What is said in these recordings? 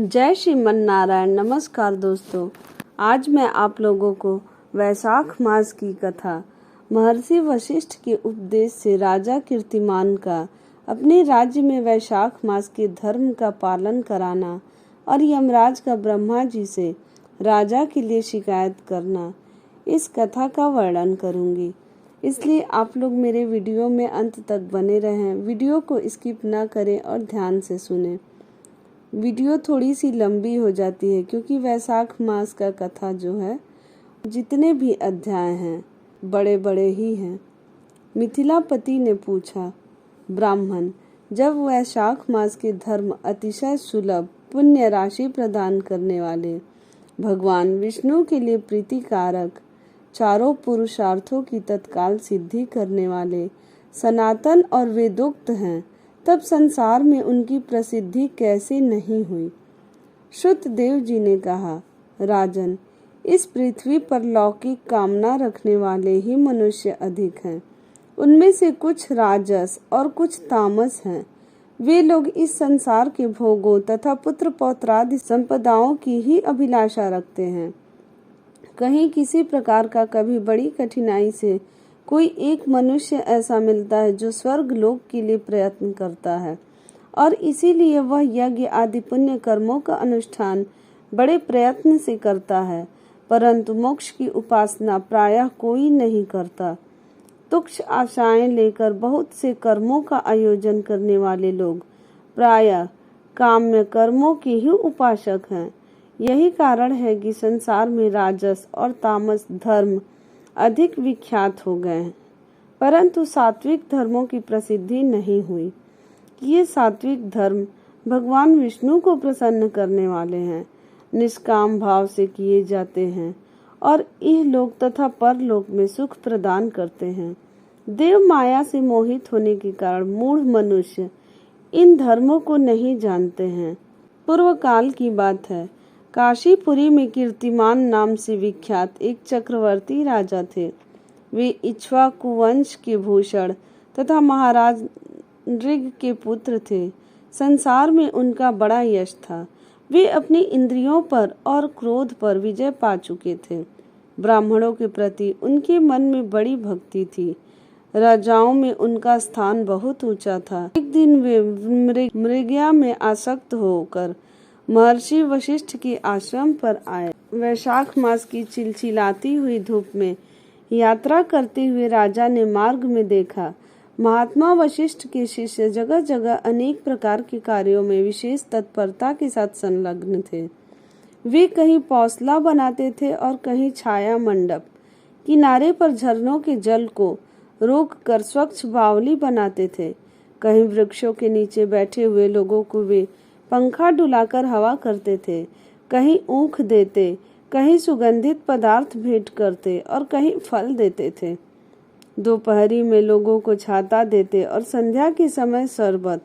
जय श्रीमन नारायण। नमस्कार दोस्तों, आज मैं आप लोगों को वैशाख मास की कथा महर्षि वशिष्ठ के उपदेश से राजा कीर्तिमान का अपने राज्य में वैशाख मास के धर्म का पालन कराना और यमराज का ब्रह्मा जी से राजा के लिए शिकायत करना, इस कथा का वर्णन करूंगी। इसलिए आप लोग मेरे वीडियो में अंत तक बने रहें, वीडियो को स्किप ना करें और ध्यान से सुनें। वीडियो थोड़ी सी लंबी हो जाती है क्योंकि वैशाख मास का कथा जो है जितने भी अध्याय हैं बड़े बड़े ही हैं। मिथिलापति ने पूछा, ब्राह्मण, जब वैशाख मास के धर्म अतिशय सुलभ, पुण्य राशि प्रदान करने वाले, भगवान विष्णु के लिए प्रीतिकारक, चारों पुरुषार्थों की तत्काल सिद्धि करने वाले, सनातन और वेदोक्त हैं, तब संसार में उनकी प्रसिद्धि कैसे नहीं हुई। श्रुत देव जी ने कहा, राजन, इस पृथ्वी पर लौकिक कामना रखने वाले ही मनुष्य अधिक हैं। उनमें से कुछ राजस और कुछ तामस हैं। वे लोग इस संसार के भोगों तथा पुत्र पौत्रादि संपदाओं की ही अभिलाषा रखते हैं। कहीं किसी प्रकार का कभी बड़ी कठिनाई से कोई एक मनुष्य ऐसा मिलता है जो स्वर्ग लोक के लिए प्रयत्न करता है और इसीलिए वह यज्ञ आदि पुण्य कर्मों का अनुष्ठान बड़े प्रयत्न से करता है, परंतु मोक्ष की उपासना प्रायः कोई नहीं करता। तुच्छ आशाएं लेकर बहुत से कर्मों का आयोजन करने वाले लोग प्रायः काम्य कर्मों के ही उपासक हैं। यही कारण है कि संसार में राजस और तामस धर्म अधिक विख्यात हो गए हैं, परंतु सात्विक धर्मों की प्रसिद्धि नहीं हुई। ये सात्विक धर्म भगवान विष्णु को प्रसन्न करने वाले हैं, निष्काम भाव से किए जाते हैं और इहलोक तथा परलोक में सुख प्रदान करते हैं। देव माया से मोहित होने के कारण मूढ़ मनुष्य इन धर्मों को नहीं जानते हैं। पूर्व काल की बात है, काशीपुरी में कीर्तिमान नाम से विख्यात एक चक्रवर्ती राजा थे। वे इक्ष्वाकु वंश के भूषण तथा महाराज ऋग के पुत्र थे। संसार में उनका बड़ा यश था। वे अपनी इंद्रियों पर और क्रोध पर विजय पा चुके थे। ब्राह्मणों के प्रति उनके मन में बड़ी भक्ति थी। राजाओं में उनका स्थान बहुत ऊंचा था। एक दिन वे मृगया में आसक्त होकर महर्षि वशिष्ठ के आश्रम पर आए। वैशाख मास की चिलचिलाती हुई धूप में यात्रा करते हुए राजा ने मार्ग में देखा, महात्मा वशिष्ठ के शिष्य जगह जगह अनेक प्रकार के कार्यों में विशेष तत्परता के साथ संलग्न थे। वे कहीं पौसला बनाते थे और कहीं छाया मंडप, किनारे पर झरनों के जल को रोक कर स्वच्छ बावली बनाते थे। कहीं वृक्षों के नीचे बैठे हुए लोगों को वे पंखा डुलाकर हवा करते थे, कहीं ऊख देते, कहीं सुगंधित पदार्थ भेंट करते और कहीं फल देते थे। दोपहरी में लोगों को छाता देते और संध्या के समय शरबत।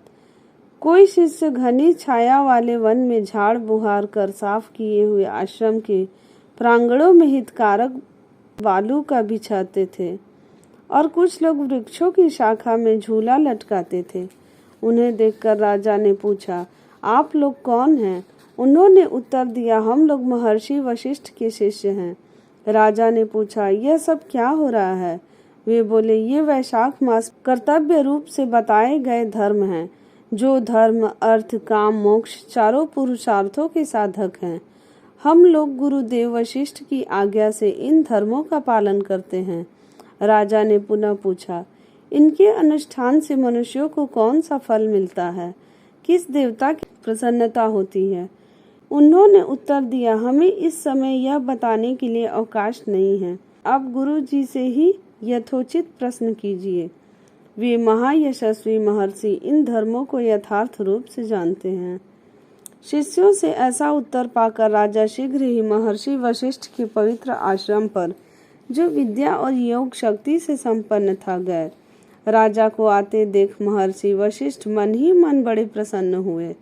कोई शिष्य घनी छाया वाले वन में झाड़ बुहार कर साफ किए हुए आश्रम के प्रांगणों में हितकारक बालू का बिछाते थे और कुछ लोग वृक्षों की शाखा में झूला लटकाते थे। उन्हें देखकर राजा ने पूछा, आप लोग कौन हैं? उन्होंने उत्तर दिया, हम लोग महर्षि वशिष्ठ के शिष्य हैं। राजा ने पूछा, यह सब क्या हो रहा है? वे बोले, ये वैशाख मास कर्तव्य रूप से बताए गए धर्म हैं, जो धर्म अर्थ काम मोक्ष चारों पुरुषार्थों के साधक हैं। हम लोग गुरुदेव वशिष्ठ की आज्ञा से इन धर्मों का पालन करते हैं। राजा ने पुनः पूछा, इनके अनुष्ठान से मनुष्यों को कौन सा फल मिलता है? किस देवता की प्रसन्नता होती है? उन्होंने उत्तर दिया, हमें इस समय यह बताने के लिए अवकाश नहीं है। आप गुरु जी से ही यथोचित प्रश्न कीजिए। वे महायशस्वी महर्षि इन धर्मों को यथार्थ रूप से जानते हैं। शिष्यों से ऐसा उत्तर पाकर राजा शीघ्र ही महर्षि वशिष्ठ के पवित्र आश्रम पर, जो विद्या और योग शक्ति से संपन्न था, गए। राजा को आते देख महर्षि वशिष्ठ मन ही मन बड़े प्रसन्न हुए।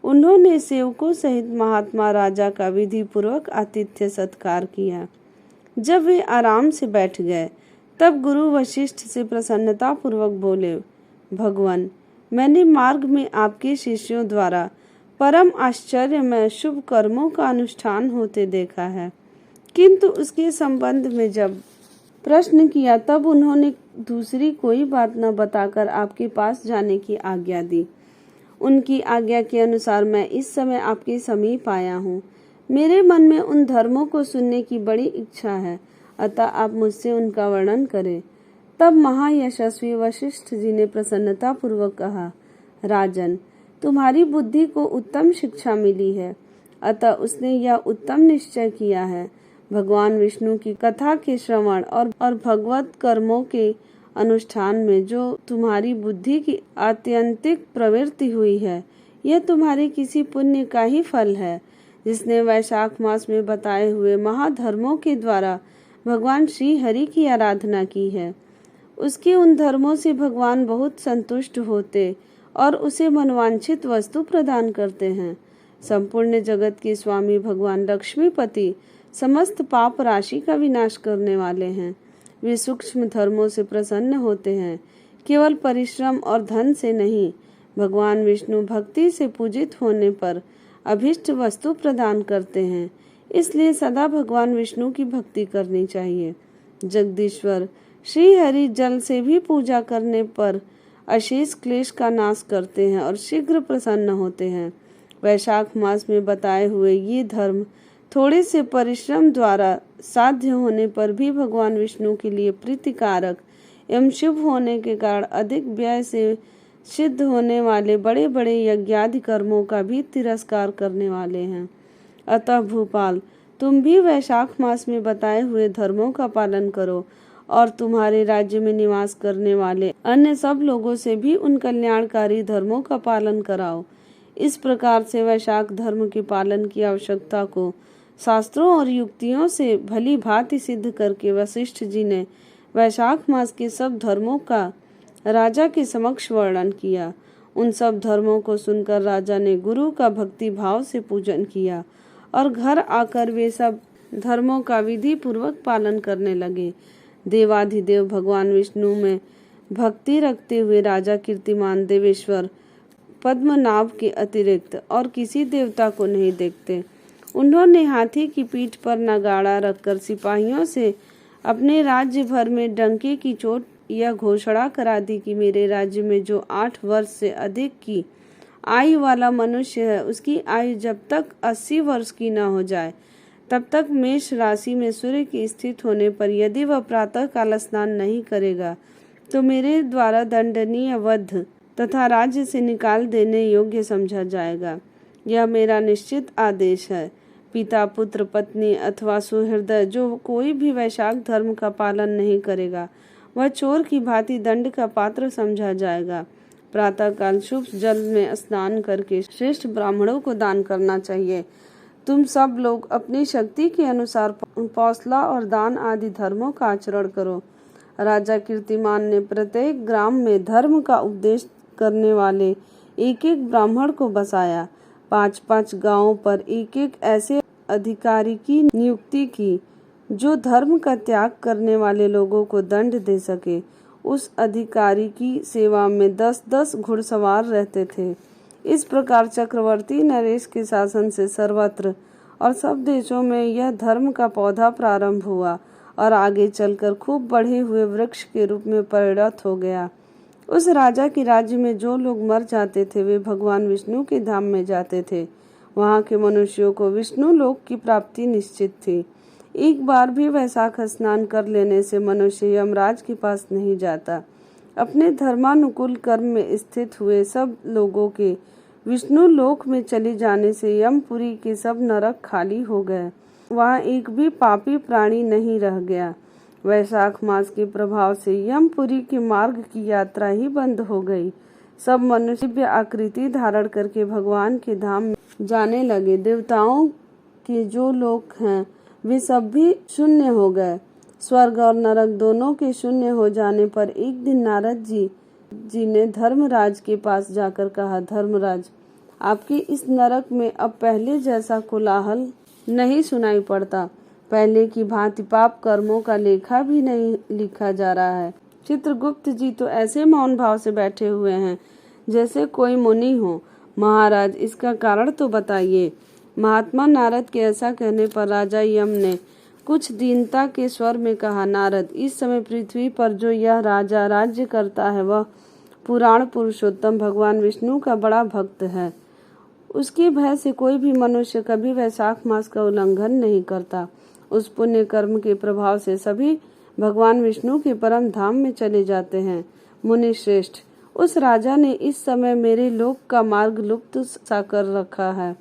उन्होंने सेवकों सहित महात्मा राजा का विधि पूर्वक आतिथ्य सत्कार किया। जब वे आराम से बैठ गए तब गुरु वशिष्ठ से प्रसन्नता पूर्वक बोले, भगवान, मैंने मार्ग में आपके शिष्यों द्वारा परम आश्चर्यमय शुभ कर्मों का अनुष्ठान होते देखा है, किंतु उसके संबंध में जब प्रश्न किया तब उन्होंने दूसरी कोई बात न बताकर आपके पास जाने की आज्ञा दी। उनकी आज्ञा के अनुसार मैं इस समय आपके समीप आया हूँ। मेरे मन में उन धर्मों को सुनने की बड़ी इच्छा है, अतः आप मुझसे उनका वर्णन करें। तब महायशस्वी वशिष्ठ जी ने प्रसन्नता पूर्वक कहा, राजन, तुम्हारी बुद्धि को उत्तम शिक्षा मिली है, अतः उसने यह उत्तम निश्चय किया है, भगवान विष्णु की कथा के श्रवण और भगवत कर्मों के अनुष्ठान में जो तुम्हारी बुद्धि की आत्यंतिक प्रवृत्ति हुई है, यह तुम्हारे किसी पुण्य का ही फल है, जिसने वैशाख मास में बताए हुए महाधर्मों के द्वारा भगवान श्री हरि की आराधना की है। उसके उन धर्मों से भगवान बहुत संतुष्ट होते और उसे मनवांछित वस्तु प्रदान करते हैं। संपूर्ण जगत के स्वामी भगवान लक्ष्मीपति समस्त पाप राशि का विनाश करने वाले हैं। वे सूक्ष्म धर्मों से प्रसन्न होते हैं, केवल परिश्रम और धन से नहीं। भगवान विष्णु भक्ति से पूजित होने पर अभिष्ट वस्तु प्रदान करते हैं, इसलिए सदा भगवान विष्णु की भक्ति करनी चाहिए। जगदीश्वर श्री हरि जल से भी पूजा करने पर अशेष क्लेश का नाश करते हैं और शीघ्र प्रसन्न होते हैं। वैशाख मास में बताए हुए ये धर्म थोड़े से परिश्रम द्वारा साध्य होने पर भी भगवान विष्णु के लिए प्रीतिकारक एवं शुभ होने के कारण अधिक व्यय से सिद्ध होने वाले बड़े बड़े यज्ञादि कर्मों का भी तिरस्कार करने वाले हैं। अतः भूपाल, तुम भी वैशाख मास में बताए हुए धर्मों का पालन करो और तुम्हारे राज्य में निवास करने वाले अन्य सब लोगों से भी उन कल्याणकारी धर्मों का पालन कराओ। इस प्रकार से वैशाख धर्म के पालन की आवश्यकता को शास्त्रों और युक्तियों से भली भांति सिद्ध करके वशिष्ठ जी ने वैशाख मास के सब धर्मों का राजा के समक्ष वर्णन किया। उन सब धर्मों को सुनकर राजा ने गुरु का भक्ति भाव से पूजन किया और घर आकर वे सब धर्मों का विधि पूर्वक पालन करने लगे। देवाधिदेव भगवान विष्णु में भक्ति रखते हुए राजा कीर्तिमान देवेश्वर पद्मनाभ के अतिरिक्त और किसी देवता को नहीं देखते। उन्होंने हाथी की पीठ पर नगाड़ा रखकर सिपाहियों से अपने राज्य भर में डंके की चोट यह घोषणा करा दी कि मेरे राज्य में जो 8 वर्ष से अधिक की आयु वाला मनुष्य है, उसकी आयु जब तक 80 वर्ष की न हो जाए तब तक मेष राशि में सूर्य की स्थित होने पर यदि वह प्रातः काल स्नान नहीं करेगा तो मेरे द्वारा दंडनीय वध तथा राज्य से निकाल देने योग्य समझा जाएगा। यह मेरा निश्चित आदेश है। पिता, पुत्र, पत्नी अथवा सुहृदय जो कोई भी वैशाख धर्म का पालन नहीं करेगा वह चोर की भांति दंड का पात्र समझा जाएगा। प्रातः काल शुभ जल में स्नान करके श्रेष्ठ ब्राह्मणों को दान करना चाहिए। तुम सब लोग अपनी शक्ति के अनुसार पौसला और दान आदि धर्मों का आचरण करो। राजा कीर्तिमान ने प्रत्येक ग्राम में धर्म का उपदेश करने वाले एक एक ब्राह्मण को बसाया। 5-5 गांवों पर एक एक ऐसे अधिकारी की नियुक्ति की जो धर्म का त्याग करने वाले लोगों को दंड दे सके। उस अधिकारी की सेवा में 10-10 घुड़सवार रहते थे। इस प्रकार चक्रवर्ती नरेश के शासन से सर्वत्र और सब देशों में यह धर्म का पौधा प्रारंभ हुआ और आगे चलकर खूब बढ़े हुए वृक्ष के रूप में परिणत हो गया। उस राजा के राज्य में जो लोग मर जाते थे वे भगवान विष्णु के धाम में जाते थे। वहाँ के मनुष्यों को विष्णु लोक की प्राप्ति निश्चित थी। एक बार भी वैशाख स्नान कर लेने से मनुष्य यमराज के पास नहीं जाता। अपने धर्मानुकूल कर्म में स्थित हुए सब लोगों के विष्णु लोक में चले जाने से यमपुरी के सब नरक खाली हो गए। वहाँ एक भी पापी प्राणी नहीं रह गया। वैशाख मास के प्रभाव से यमपुरी के मार्ग की यात्रा ही बंद हो गई। सब मनुष्य दिव्य आकृति धारण करके भगवान के धाम में जाने लगे। देवताओं के जो लोक हैं वे सब भी शून्य हो गए। स्वर्ग और नरक दोनों के शून्य हो जाने पर एक दिन नारद जी ने धर्मराज के पास जाकर कहा, धर्मराज, आपके इस नरक में अब पहले जैसा कोलाहल नहीं सुनाई पड़ता। पहले की भांति पाप कर्मों का लेखा भी नहीं लिखा जा रहा है। चित्रगुप्त जी तो ऐसे मौन भाव से बैठे हुए हैं जैसे कोई मुनि हो। महाराज, इसका कारण तो बताइए। महात्मा नारद के ऐसा कहने पर राजा यम ने कुछ दीनता के स्वर में कहा, नारद, इस समय पृथ्वी पर जो यह राजा राज्य करता है वह पुराण पुरुषोत्तम भगवान विष्णु का बड़ा भक्त है। उसकी भय से कोई भी मनुष्य कभी वैशाख मास का उल्लंघन नहीं करता। उस पुण्य कर्म के प्रभाव से सभी भगवान विष्णु के परम धाम में चले जाते हैं। मुनि श्रेष्ठ, उस राजा ने इस समय मेरे लोक का मार्ग लुप्त सा कर रखा है।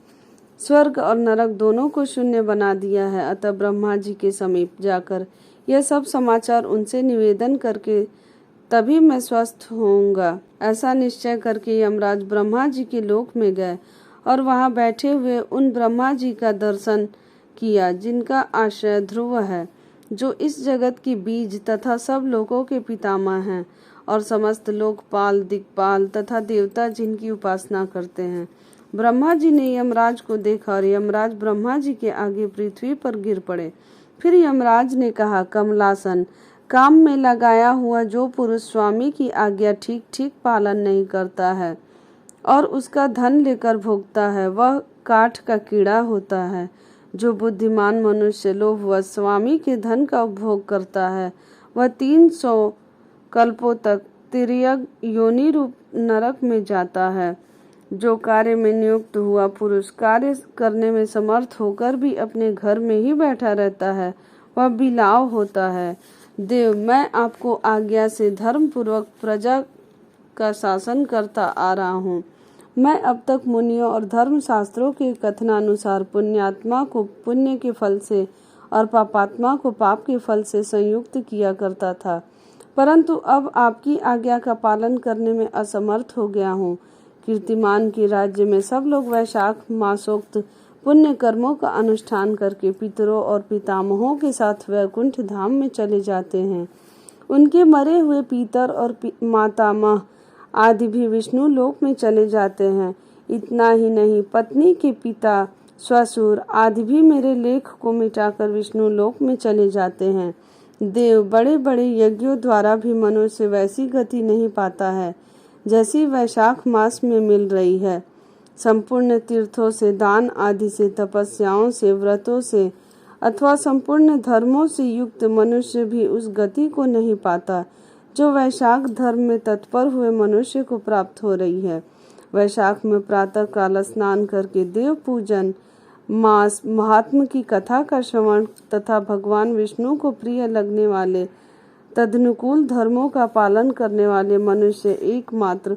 स्वर्ग और नरक दोनों को शून्य बना दिया है। अतः ब्रह्मा जी के समीप जाकर यह सब समाचार उनसे निवेदन करके तभी मैं स्वस्थ होऊंगा। ऐसा निश्चय करके यमराज ब्रह्मा जी के लोक में गए और वहां बैठे हुए उन ब्रह्मा जी का दर्शन किया जिनका आश्रय ध्रुव है, जो इस जगत की बीज तथा सब लोगों के पितामह हैं और समस्त लोकपाल, दिक्पाल तथा देवता जिनकी उपासना करते हैं। ब्रह्मा जी ने यमराज को देखा और यमराज ब्रह्मा जी के आगे पृथ्वी पर गिर पड़े। फिर यमराज ने कहा, कमलासन, काम में लगाया हुआ जो पुरुष स्वामी की आज्ञा ठीक ठीक पालन नहीं करता है और उसका धन लेकर भोगता है, वह काठ का कीड़ा होता है। जो बुद्धिमान मनुष्य लोभवश स्वामी के धन का उपभोग करता है वह 300 कल्पों तक तिर्यक योनि रूप नरक में जाता है। जो कार्य में नियुक्त हुआ पुरुष कार्य करने में समर्थ होकर भी अपने घर में ही बैठा रहता है, वह बिलाव होता है। देव, मैं आपको आज्ञा से धर्म पूर्वक प्रजा का शासन करता आ रहा हूँ। मैं अब तक मुनियों और धर्म शास्त्रों के कथनानुसार पुण्यात्मा को पुण्य के फल से और पापात्मा को पाप के फल से संयुक्त किया करता था, परंतु अब आपकी आज्ञा का पालन करने में असमर्थ हो गया हूँ। कीर्तिमान के राज्य में सब लोग वैशाख मासोक्त पुण्य कर्मों का अनुष्ठान करके पितरों और पितामहों के साथ वैकुंठ धाम में चले जाते हैं। उनके मरे हुए पितर और मातामह आदि भी विष्णु लोक में चले जाते हैं। इतना ही नहीं, पत्नी के पिता, ससुर आदि भी मेरे लेख को मिटाकर विष्णु लोक में चले जाते हैं। देव, बड़े बड़े यज्ञों द्वारा भी मनुष्य वैसी गति नहीं पाता है जैसी वैशाख मास में मिल रही है। संपूर्ण तीर्थों से, दान आदि से, तपस्याओं से, व्रतों से अथवा संपूर्ण धर्मों से युक्त मनुष्य भी उस गति को नहीं पाता जो वैशाख धर्म में तत्पर हुए मनुष्य को प्राप्त हो रही है। वैशाख में प्रातः काल स्नान करके देव पूजन, मास, महात्मा की कथा का श्रवण तथा भगवान विष्णु को प्रिय लगने वाले तदनुकूल धर्मों का पालन करने वाले मनुष्य एकमात्र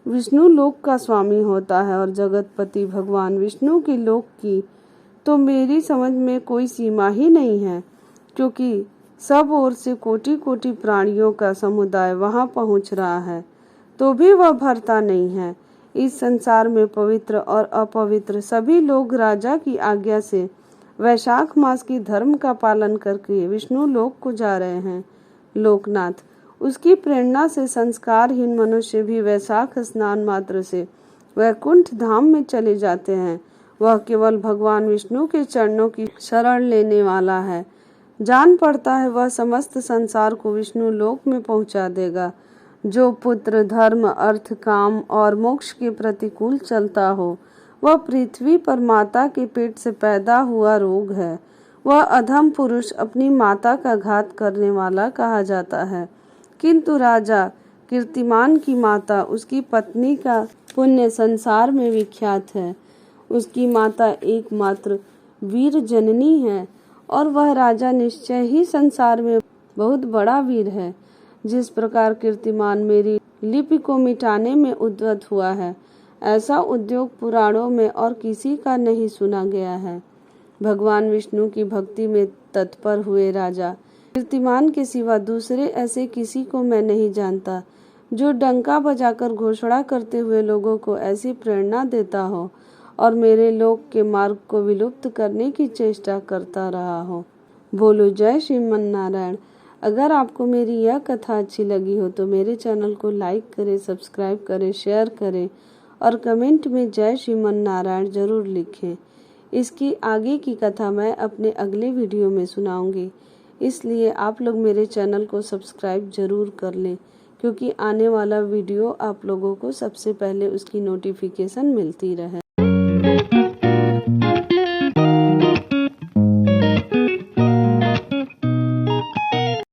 विष्णु लोक का स्वामी होता है। और जगतपति भगवान विष्णु के लोक की तो मेरी समझ में कोई सीमा ही नहीं है, क्योंकि सब ओर से कोटि कोटि प्राणियों का समुदाय वहां पहुंच रहा है, तो भी वह भरता नहीं है। इस संसार में पवित्र और अपवित्र सभी लोग राजा की आज्ञा से वैशाख मास की धर्म का पालन करके विष्णु लोक को जा रहे हैं। लोकनाथ, उसकी प्रेरणा से संस्कारहीन मनुष्य भी वैशाख स्नान मात्र से वैकुंठ धाम में चले जाते हैं। वह केवल भगवान विष्णु के चरणों की शरण लेने वाला है। जान पड़ता है वह समस्त संसार को विष्णु लोक में पहुंचा देगा। जो पुत्र, धर्म, अर्थ, काम और मोक्ष के प्रतिकूल चलता हो, वह पृथ्वी पर माता के पेट से पैदा हुआ रोग है। वह अधम पुरुष अपनी माता का घात करने वाला कहा जाता है। किंतु राजा कीर्तिमान की माता, उसकी पत्नी का पुण्य संसार में विख्यात है। उसकी माता एकमात्र वीर जननी है और वह राजा निश्चय ही संसार में बहुत बड़ा वीर है। जिस प्रकार कीर्तिमान मेरी लिपि को मिटाने में उद्यत हुआ है, ऐसा उद्योग पुराणों में और किसी का नहीं सुना गया है। भगवान विष्णु की भक्ति में तत्पर हुए राजा कीर्तिमान के सिवा दूसरे ऐसे किसी को मैं नहीं जानता जो डंका बजाकर घोषणा करते हुए लोगों को ऐसी प्रेरणा देता हो और मेरे लोक के मार्ग को विलुप्त करने की चेष्टा करता रहा हो। बोलो जय श्रीमन नारायण। अगर आपको मेरी यह कथा अच्छी लगी हो तो मेरे चैनल को लाइक करें, सब्सक्राइब करें, शेयर करें और कमेंट में जय श्रीमन नारायण जरूर लिखें। इसकी आगे की कथा मैं अपने अगले वीडियो में सुनाऊंगी, इसलिए आप लोग मेरे चैनल को सब्सक्राइब ज़रूर कर लें, क्योंकि आने वाला वीडियो आप लोगों को सबसे पहले उसकी नोटिफिकेशन मिलती रहे।